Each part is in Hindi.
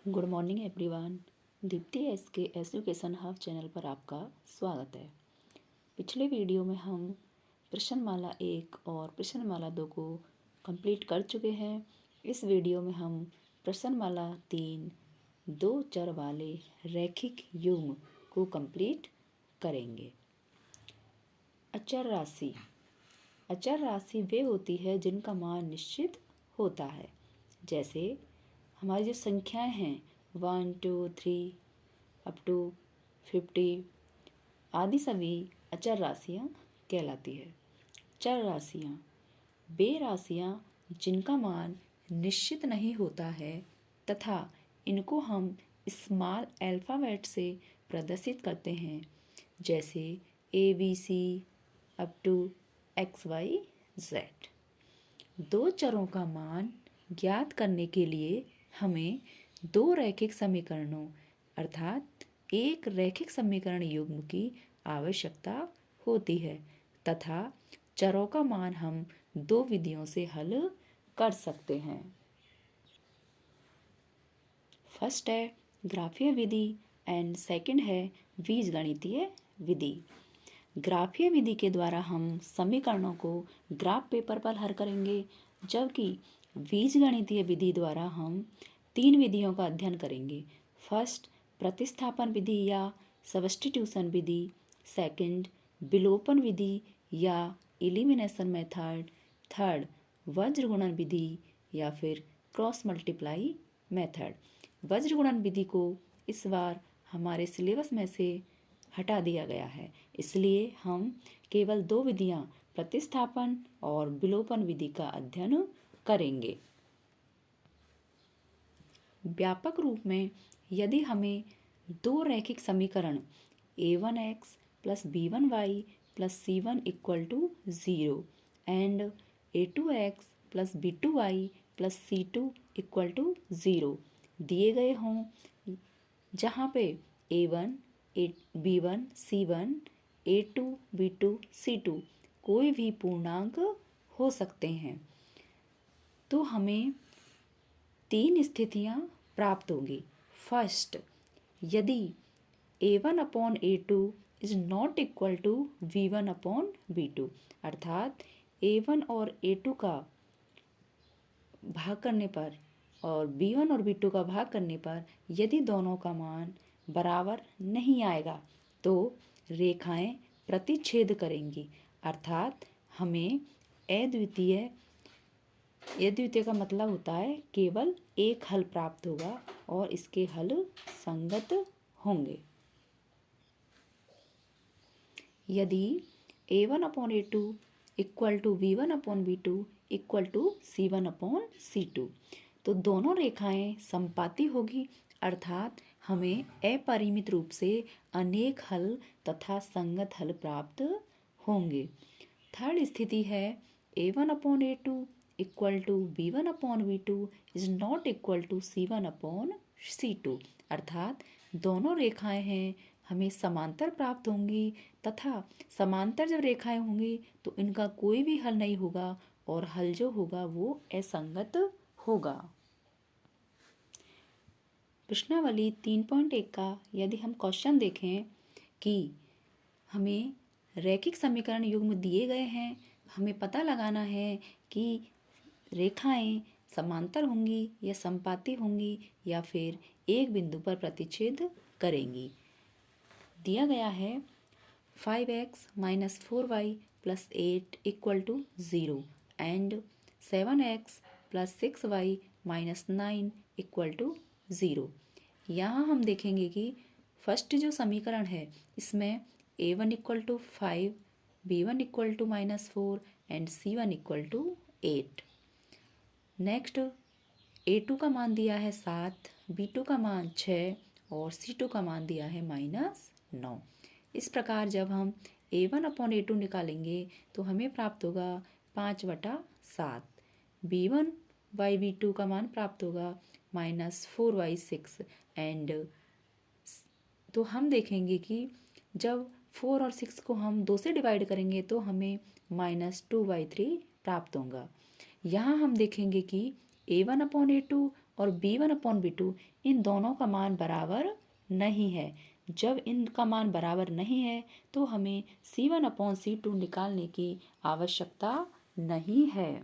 Good morning everyone. Deepti S के एजुकेशन हब चैनल पर आपका स्वागत है। पिछले वीडियो में हम प्रश्नमाला 1 और प्रश्नमाला 2 को कंप्लीट कर चुके हैं। इस वीडियो में हम प्रश्नमाला 3 दो चर वाले रैखिक युग्म को कंप्लीट करेंगे। अचर राशि। अचर राशि वे होती है जिनका मान निश्चित होता है। जैसे हमारी जो संख्याएं हैं 1 2 3 अप टू 50 आदि सभी अचर राशियाँ कहलाती है। चर राशियाँ वे राशियाँ जिनका मान निश्चित नहीं होता है तथा इनको हम स्मॉल अल्फ़ाबेट से प्रदर्शित करते हैं, जैसे ABC अप टू XYZ। दो चरों का मान ज्ञात करने के लिए हमें दो रैखिक समीकरणों अर्थात एक रैखिक समीकरण युग्म की आवश्यकता होती है तथा चरों का मान हम दो विधियों से हल कर सकते हैं। फर्स्ट है ग्राफीय विधि एंड सेकंड है बीजगणितीय विधि। ग्राफीय विधि के द्वारा हम समीकरणों को ग्राफ पेपर पर हल करेंगे, जबकि बीजगणितीय विधि द्वारा हम तीन विधियों का अध्ययन करेंगे। फर्स्ट प्रतिस्थापन विधि या सब्स्टिट्यूशन विधि, सेकंड विलोपन विधि या एलिमिनेशन मेथड, थर्ड वज्र गुणन विधि या फिर क्रॉस मल्टीप्लाई मेथड। वज्र गुणन विधि को इस बार हमारे सिलेबस में से हटा दिया गया है, इसलिए हम केवल दो विधियां प्रतिस्थापन और विलोपन विधि का अध्ययन करेंगे। व्यापक रूप में यदि हमें दो रैखिक समीकरण a1x plus b1y plus c1 equal to 0 and a2x plus b2y plus c2 equal to 0 दिए गए हों, जहाँ पे a1 b1 c1 a2 b2 c2 कोई भी पूर्णांक हो सकते हैं, तो हमें तीन स्थितियां प्राप्त होंगी। फर्स्ट, यदि a1 upon a2 is not equal to b1 upon b2, अर्थात a1 और a2 का भाग करने पर और b1 और b2 का भाग करने पर यदि दोनों का मान बराबर नहीं आएगा तो रेखाएं प्रतिच्छेद करेंगी, अर्थात हमें अद्वितीय का मतलब होता है केवल एक हल प्राप्त होगा और इसके हल संगत होंगे। यदि a1 upon a2 equal to b1 upon b2 equal to c1 upon c2, तो दोनों रेखाएं समपाती होगी, अर्थात हमें अपरिमित रूप से अनेक हल तथा संगत हल प्राप्त होंगे। थर्ड स्थिति है a1 upon a2 equal to b1 upon b2 is not equal to c1 upon c2, अर्थात दोनों रेखाएं हैं हमें समांतर प्राप्त होंगी तथा समांतर जब रेखाएं होंगी तो इनका कोई भी हल नहीं होगा और हल जो होगा वो असंगत होगा। प्रश्नावली 3.1 का यदि हम क्वेश्चन देखें कि हमें रैखिक समीकरण युग्म दिए गए हैं, हमें पता लगाना है कि रेखाएं समांतर होंगी या समपाती होंगी या फिर एक बिंदु पर प्रतिच्छेद करेंगी। दिया गया है 5x minus 4y plus 8 equal to 0 and 7x plus 6y minus 9 equal to 0। यहाँ हम देखेंगे कि फर्स्ट जो समीकरण है इसमें a1 equal to 5, b1 equal to minus 4 and c1 equal to 8। Next a2 का मान दिया है 7, b2 का मान 6 और c2 का मान दिया है -9। इस प्रकार जब हम a1 अपॉन a2 निकालेंगे तो हमें प्राप्त होगा 5/7। b1 बाई b2 का मान प्राप्त होगा -4/6 एंड तो हम देखेंगे कि जब 4 और 6 को हम 2 से डिवाइड करेंगे तो हमें -2/3 प्राप्त होगा। यहाँ हम देखेंगे कि a1 अपॉन a2 और B1/B2 इन दोनों का मान बराबर नहीं है। जब इनका मान बराबर नहीं है तो हमें C1/C2 निकालने की आवश्यकता नहीं है।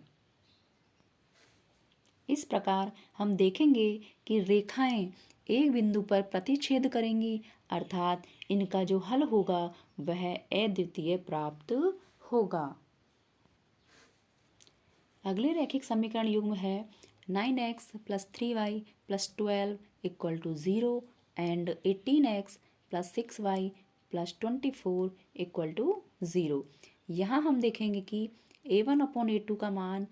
इस प्रकार हम देखेंगे कि रेखाएं एक बिंदु पर प्रतिच्छेद करेंगी, अर्थात इनका जो हल होगा वह अद्वितीय प्राप्त होगा। अगले रैखिक समीकरण युग्म है 9x + 3y + 12 = 0 and 18x + 6y + 24 = 0। यहाँ हम देखेंगे कि A1/A2 का मान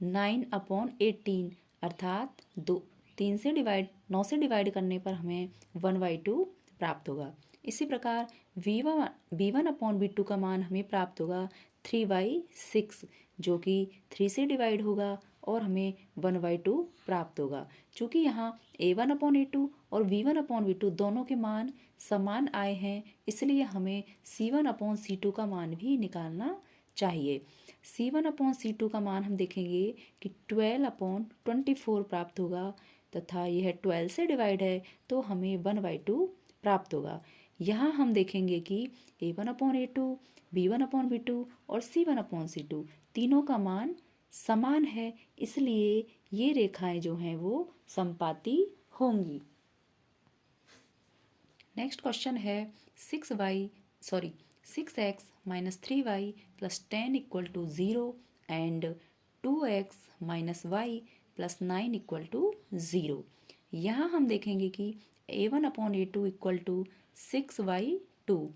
9/18 अर्थात 9 से डिवाइड करने पर हमें 1/2 प्राप्त होगा। इसी प्रकार B1/B2 का मान हमें प्राप्त होगा 3/6 जो कि 3 से डिवाइड होगा और हमें 1/2 प्राप्त होगा। चूँकि यहाँ A1/A2 और B1/B2 दोनों के मान समान आए हैं, इसलिए हमें C1/C2 का मान भी निकालना चाहिए। C1/C2 का मान हम देखेंगे कि 12/24 प्राप्त होगा तथा यह 12 से डिवाइड है तो हमें 1/2 प्राप्त होगा। यहाँ हम देखेंगे कि A1/A2, B1/B2 और C1/C2 तीनों का मान समान है, इसलिए ये रेखाएं जो हैं वो समपाती होंगी। नेक्स्ट क्वेश्चन है 6x - 3y + 10 = 0 and 2x - y + 9 = 0। यहाँ हम देखेंगे कि A1/A2 = 6/2।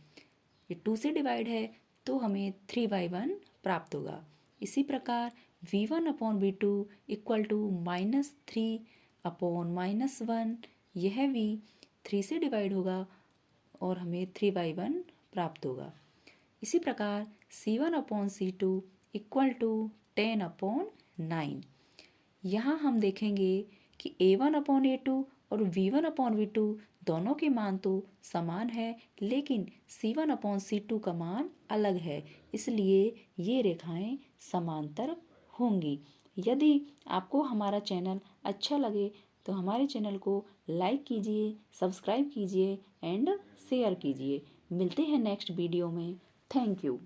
ये 2 से डिवाइड है तो हमें 3/1 प्राप्त होगा। इसी प्रकार V1/B2 = -3/-1, यह भी 3 से डिवाइड होगा और हमें 3/1 प्राप्त होगा। इसी प्रकार C1/C2 = 10/9। यहाँ हम देखेंगे कि A1/A2 और V1/V2 दोनों के मान तो समान है, लेकिन C1/C2 का मान अलग है, इसलिए ये रेखाएं समांतर होंगी। यदि आपको हमारा चैनल अच्छा लगे तो हमारे चैनल को लाइक कीजिए, सब्सक्राइब कीजिए एंड शेयर कीजिए। मिलते हैं नेक्स्ट वीडियो में। Thank you.